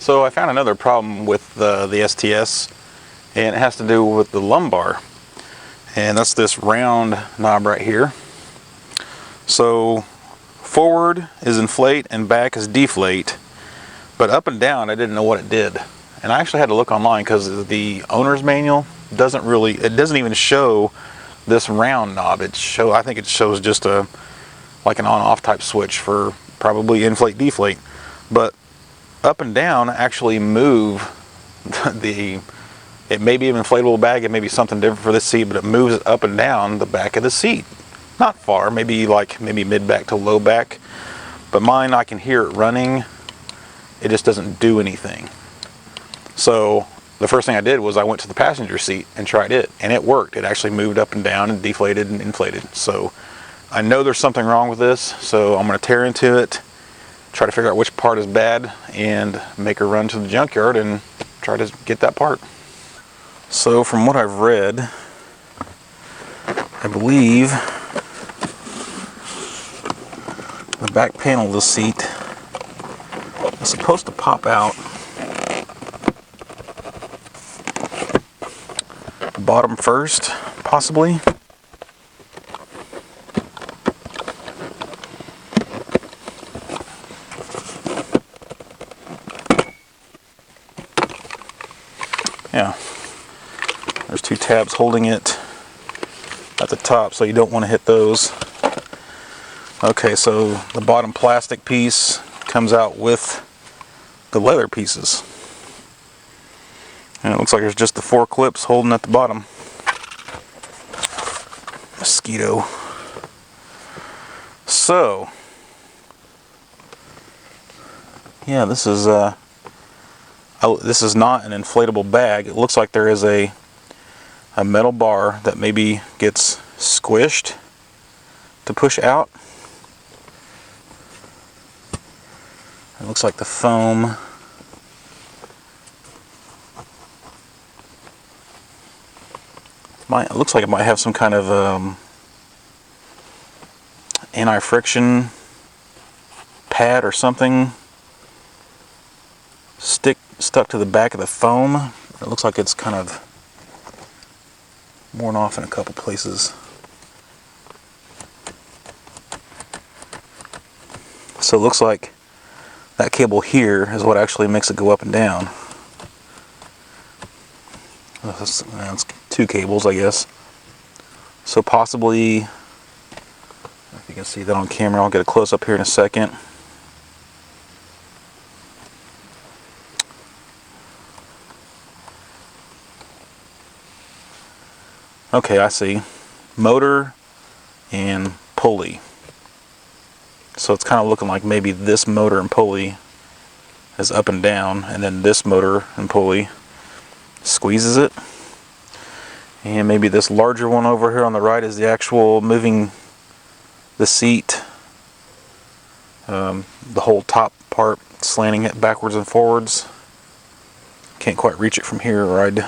So I found another problem with the STS, and it has to do with the lumbar. And that's this round knob right here. So forward is inflate and back is deflate, but up and down I didn't know what it did. And I actually had to look online because the owner's manual doesn't even show this round knob. I think it shows just like an on-off type switch for probably inflate deflate. But up and down actually move it may be an inflatable bag, it may be something different for this seat, but it moves it up and down the back of the seat. Not far, maybe mid back to low back, but mine, I can hear it running. It just doesn't do anything. So the first thing I did was I went to the passenger seat and tried it, and it worked. It actually moved up and down and deflated and inflated. So I know there's something wrong with this, so I'm going to tear into it, try to figure out which part is bad, and make a run to the junkyard and try to get that part. So from what I've read, I believe the back panel of the seat is supposed to pop out. Bottom first, possibly. Yeah, there's two tabs holding it at the top, so you don't want to hit those. Okay, so the bottom plastic piece comes out with the leather pieces. And it looks like there's just the 4 clips holding at the bottom. Mosquito. So, yeah, this is not an inflatable bag. It looks like there is a metal bar that maybe gets squished to push out. It looks like the foam it looks like it might have some kind of anti-friction pad or something stuck to the back of the foam. It looks like it's kind of worn off in a couple places. So it looks like that cable here is what actually makes it go up and down. That's 2 cables, I guess. So possibly, if you can see that on camera, I'll get a close up here in a second. Okay, I see. Motor and pulley. So it's kind of looking like maybe this motor and pulley is up and down, and then this motor and pulley squeezes it. And maybe this larger one over here on the right is the actual moving the seat, the whole top part, slanting it backwards and forwards. Can't quite reach it from here, or I'd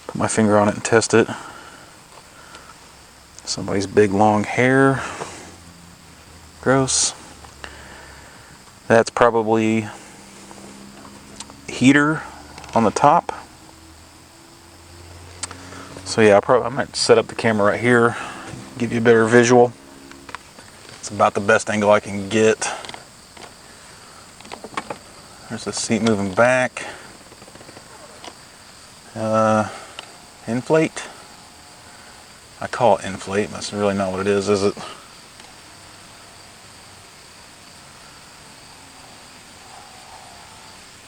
put my finger on it and test it. Somebody's big long hair. Gross. That's probably heater on the top. So yeah, I might set up the camera right here, give you a better visual. It's about the best angle I can get. There's the seat moving back. Inflate. I call it inflate, but that's really not what it is it?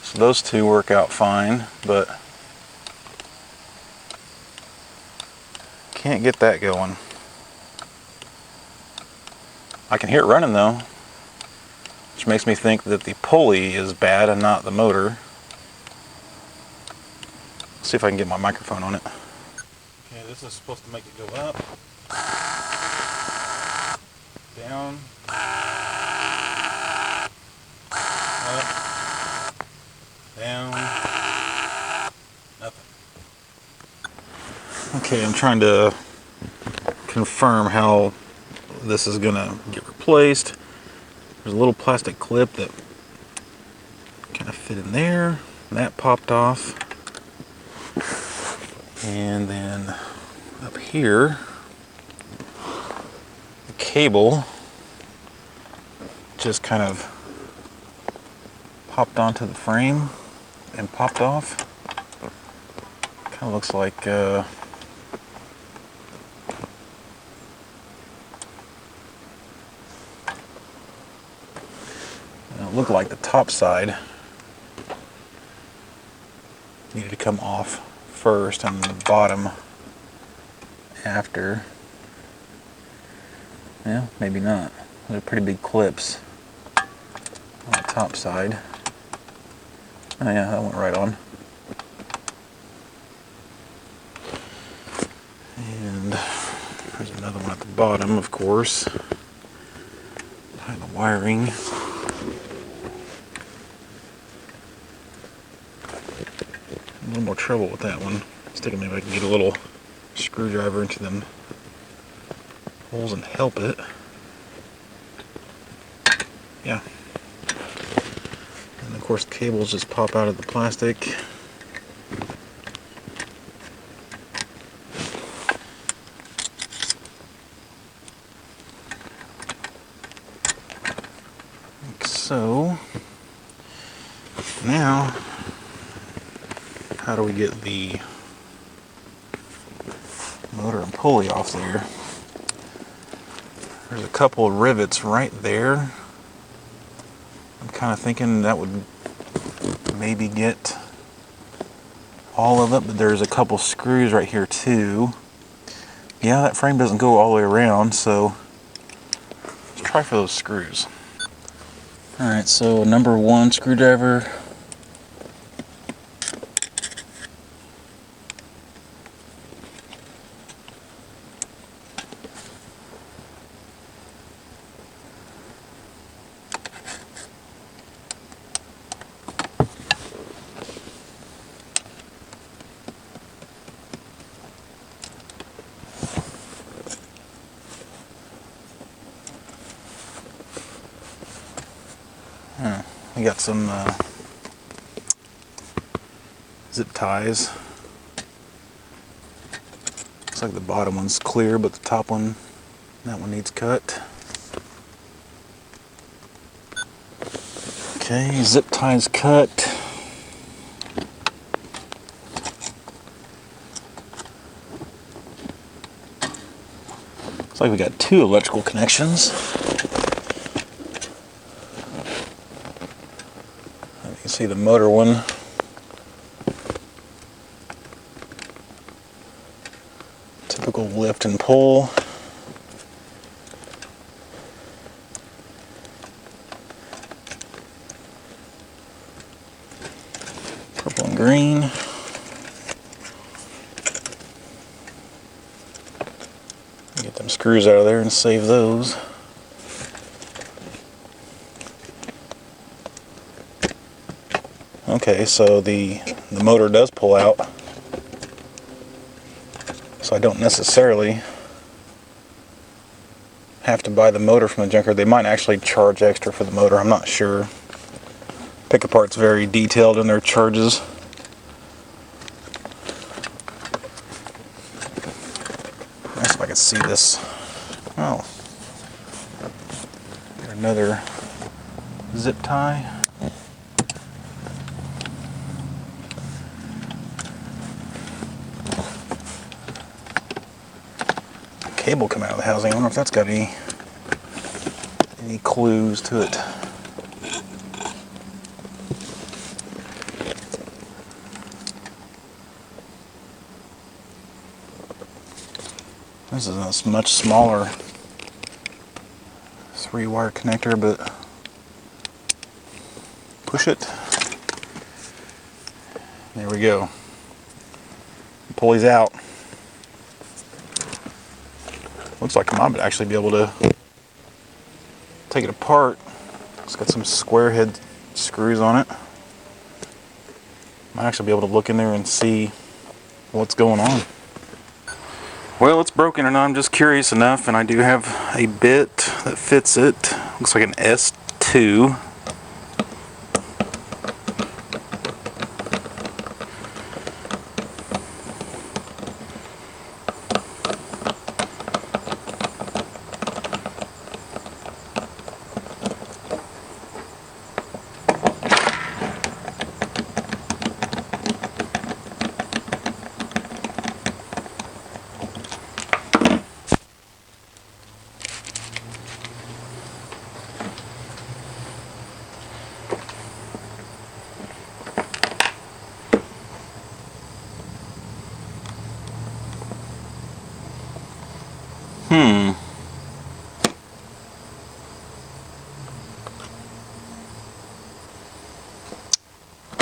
So those two work out fine, but can't get that going. I can hear it running though, which makes me think that the pulley is bad and not the motor. Let's see if I can get my microphone on it. Okay, this is supposed to make it go up, down, up, down, nothing. Okay, I'm trying to confirm how this is gonna get replaced. There's a little plastic clip that kind of fit in there. And that popped off. And then up here, the cable just kind of popped onto the frame and popped off. Kind of looks like it looked like the top side needed to come off first and the bottom after. Yeah, maybe not. They're pretty big clips on the top side. Oh yeah, that went right on. And there's another one at the bottom, of course, behind the wiring. A little more trouble with that one. I was thinking maybe I can get a little screwdriver into them holes and help it. Yeah. And of course cables just pop out of the plastic. Like so. Now, how do we get the motor and pulley off there? There's a couple of rivets right there. I'm kind of thinking that would maybe get all of it, but there's a couple screws right here too. Yeah, that frame doesn't go all the way around, so let's try for those screws. Alright, so number 1 screwdriver. We got some zip ties. Looks like the bottom one's clear, but the top one, that one needs cut. Okay, zip ties cut. Looks like we got 2 electrical connections. You can see the motor one. Typical lift and pull. Purple and green. Get them screws out of there and save those. Okay, so the motor does pull out, so I don't necessarily have to buy the motor from the junkyard. They might actually charge extra for the motor, I'm not sure. Pick-a-Part's very detailed in their charges. Let's see if I can see this. Oh, another zip tie. Cable come out of the housing. I wonder if that's got any clues to it. This is a much smaller 3-wire connector, but push it. There we go. Pulley's out. Looks like I might actually be able to take it apart. It's got some square head screws on it. Might actually be able to look in there and see what's going on. Well, it's broken and I'm just curious enough, and I do have a bit that fits it. Looks like an S2.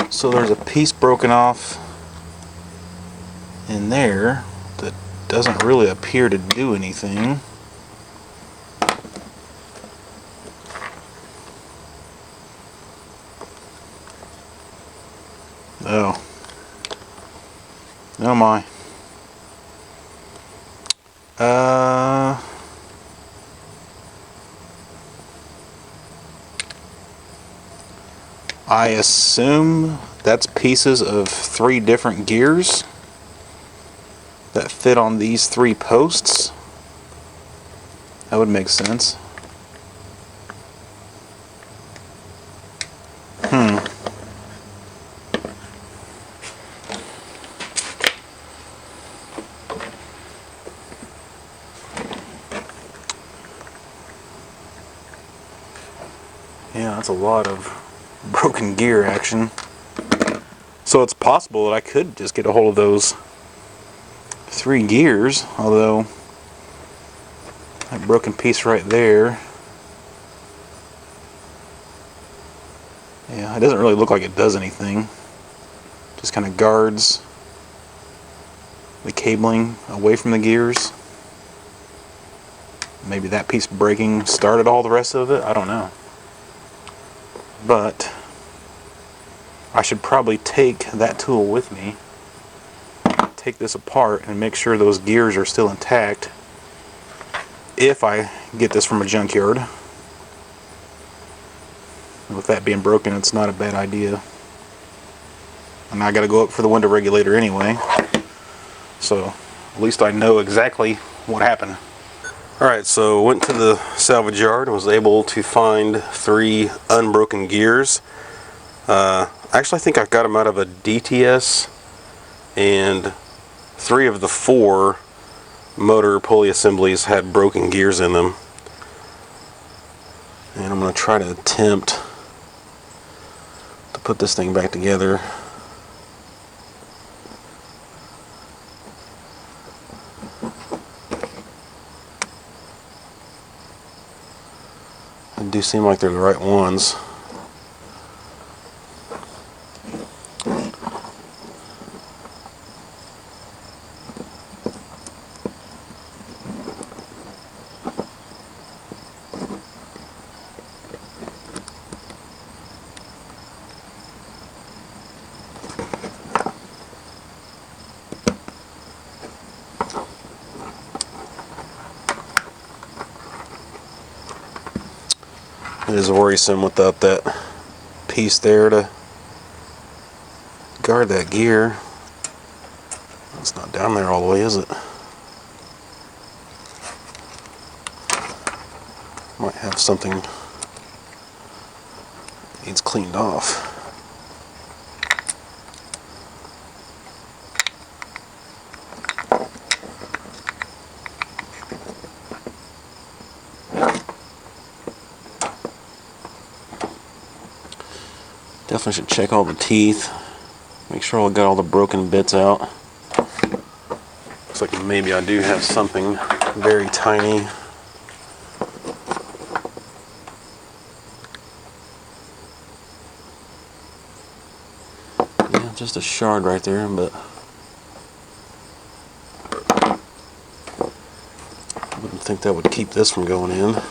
So there's a piece broken off in there that doesn't really appear to do anything. Oh. Oh my. I assume that's pieces of 3 different gears that fit on these 3 posts. That would make sense. Yeah, that's a lot of broken gear action. So it's possible that I could just get a hold of those 3 gears, although that broken piece right there, yeah, it doesn't really look like it does anything. Just kind of guards the cabling away from the gears. Maybe that piece breaking started all the rest of it, I don't know. But I should probably take that tool with me, take this apart and make sure those gears are still intact if I get this from a junkyard. With that being broken, it's not a bad idea. And I gotta go up for the window regulator anyway, so at least I know exactly what happened. Alright, so went to the salvage yard and was able to find 3 unbroken gears. Actually, I think I got them out of a DTS, and 3 of the 4 motor pulley assemblies had broken gears in them. And I'm going to try to attempt to put this thing back together. They do seem like they're the right ones. It is worrisome without that piece there to guard that gear. It's not down there all the way, is it? Might have something needs cleaned off. Definitely should check all the teeth. Make sure I got all the broken bits out. Looks like maybe I do have something very tiny. Yeah, just a shard right there, but I wouldn't think that would keep this from going in.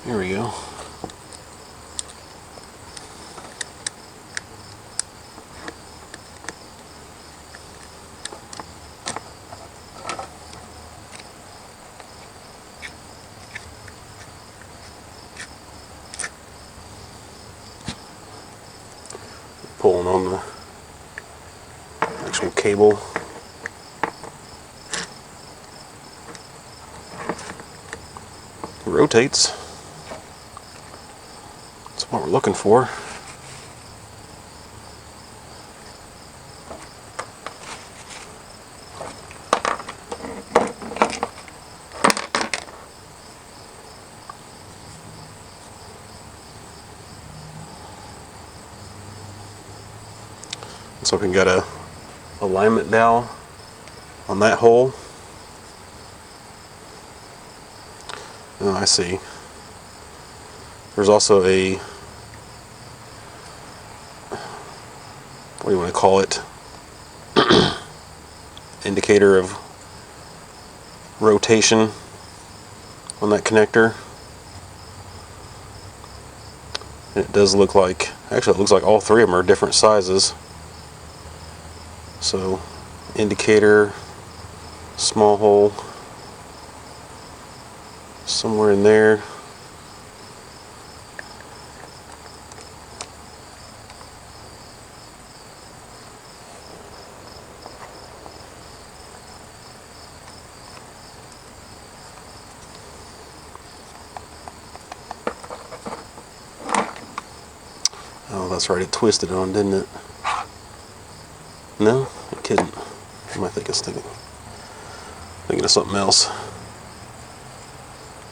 There we go. Pulling on the actual cable. rotates. That's what we're looking for. So we got a alignment dowel on that hole. Oh, I see. There's also a, what do you want to call it? Indicator of rotation on that connector. And it does look like, actually it looks like all three of them are different sizes. So indicator, small hole, somewhere in there. Oh, that's right, it twisted on, didn't it? No, it couldn't. What am I thinking of something else.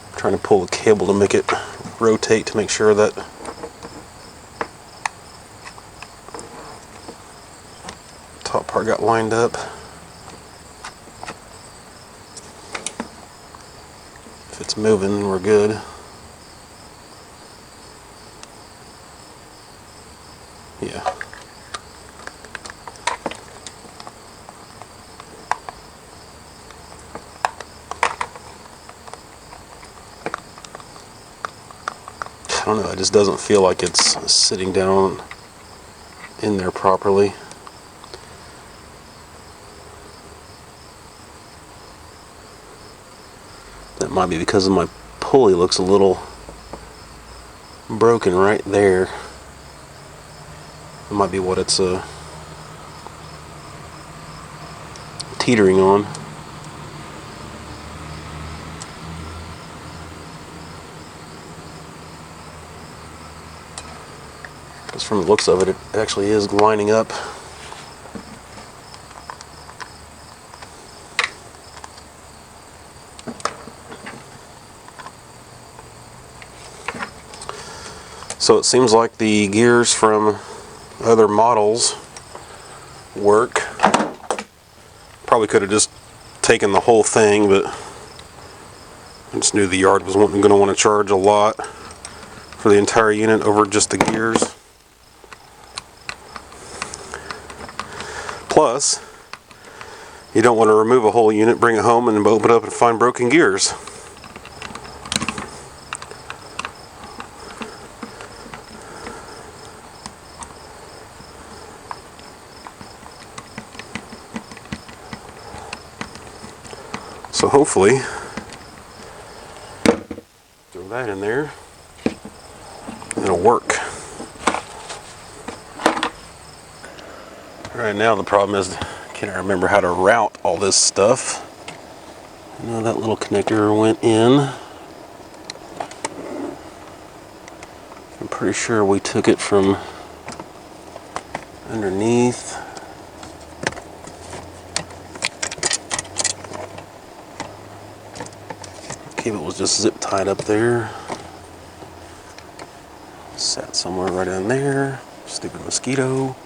I'm trying to pull the cable to make it rotate to make sure that top part got lined up. If it's moving, we're good. Yeah. I don't know, it just doesn't feel like it's sitting down in there properly. That might be because my pulley looks a little broken right there. That might be what it's teetering on. Because from the looks of it, it actually is lining up. So it seems like the gears from other models work. Probably could have just taken the whole thing, but I just knew the yard was going to want to charge a lot for the entire unit over just the gears. Plus, you don't want to remove a whole unit, bring it home, and open it up and find broken gears. So hopefully, throw that in there, it'll work. Right now the problem is, can't remember how to route all this stuff. I know that little connector went in. I'm pretty sure we took it from underneath. Cable was just zip tied up there. Sat somewhere right in there. Stupid mosquito.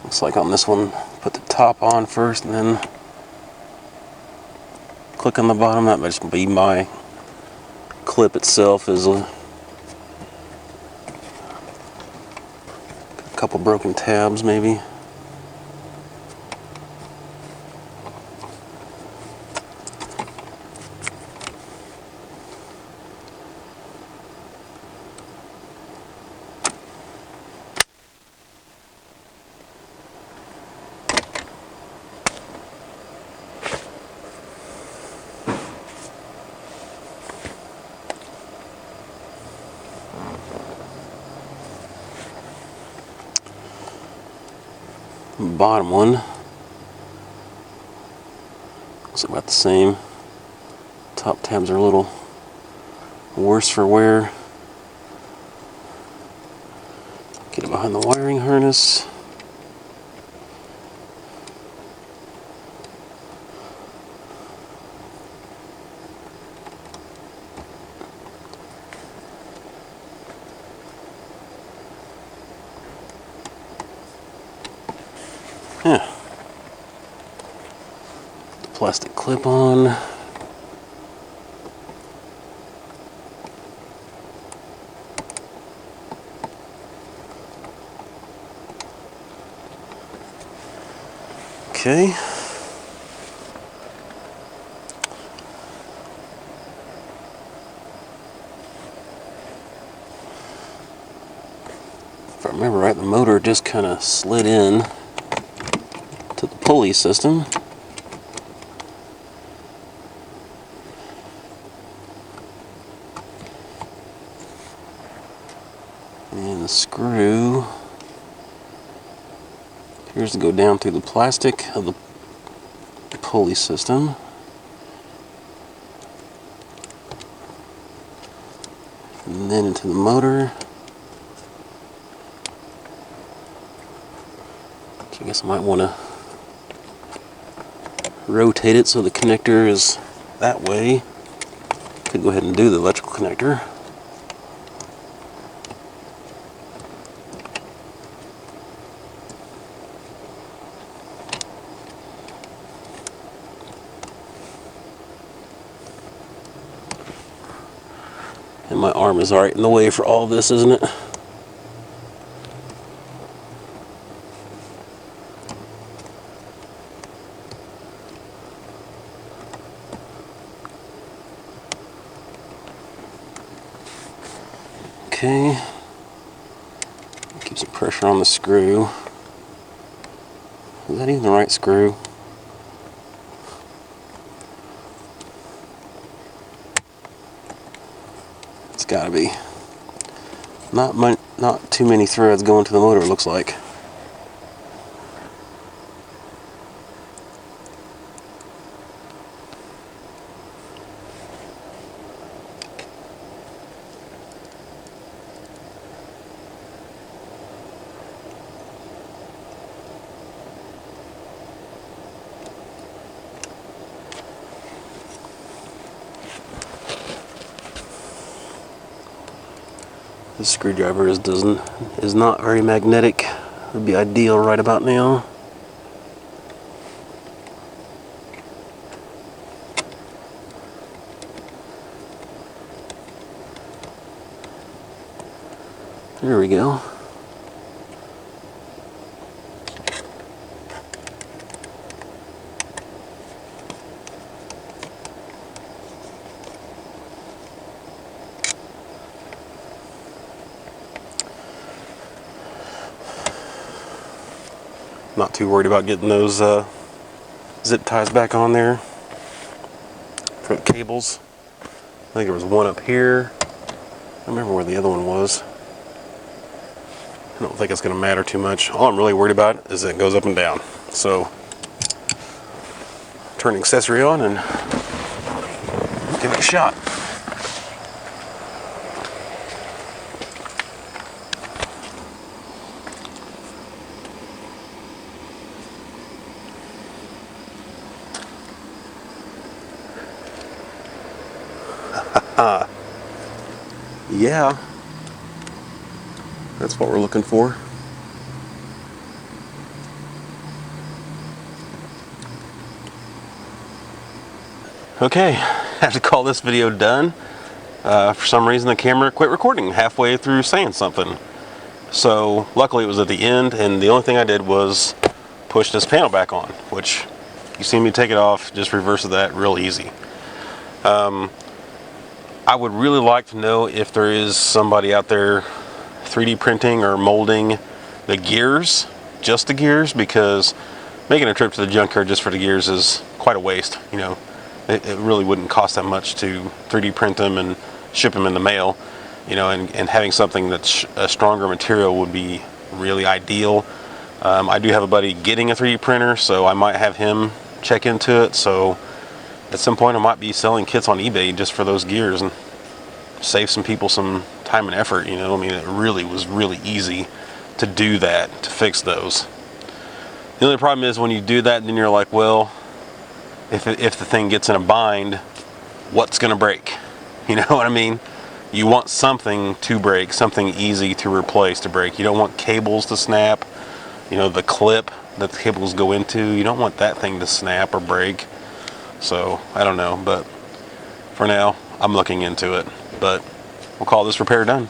Looks like on this one, put the top on first and then click on the bottom. That might just be my clip itself is a couple broken tabs maybe. Bottom one looks about the same. Top tabs are a little worse for wear. Get it behind the wiring harness. Yeah. The plastic clip on. Okay. If I remember right, the motor just kind of slid in to the pulley system. And the screw appears to go down through the plastic of the pulley system. And then into the motor. So I guess I might want to rotate it so the connector is that way. Could go ahead and do the electrical connector. And my arm is alright in the way for all of this, isn't it? Okay. Keep some pressure on the screw. Is that even the right screw? It's gotta be. Not too many threads going to the motor, it looks like. This screwdriver is not very magnetic. Would be ideal right about now. There we go. Not too worried about getting those zip ties back on there for the cables. I think there was one up here. I don't remember where the other one was. I don't think it's going to matter too much. All I'm really worried about is that it goes up and down. So, turn the accessory on and give it a shot. Yeah, that's what we're looking for. Okay, I have to call this video done. For some reason the camera quit recording halfway through saying something. So luckily it was at the end, and the only thing I did was push this panel back on, which you see me take it off, just reverse that real easy. I would really like to know if there is somebody out there 3D printing or molding the gears, just the gears, because making a trip to the junkyard just for the gears is quite a waste. You know, it really wouldn't cost that much to 3D print them and ship them in the mail. You know, and having something that's a stronger material would be really ideal. I do have a buddy getting a 3D printer, so I might have him check into it. So at some point I might be selling kits on eBay just for those gears and save some people some time and effort. You know, I mean, it really was really easy to do that, to fix those. The only problem is when you do that, then you're like, well, if the thing gets in a bind, what's gonna break? You know what I mean? You want something to break, something easy to replace, to break. You don't want cables to snap, you know, the clip that the cables go into. You don't want that thing to snap or break. So, I don't know, but for now, I'm looking into it. But we'll call this repair done.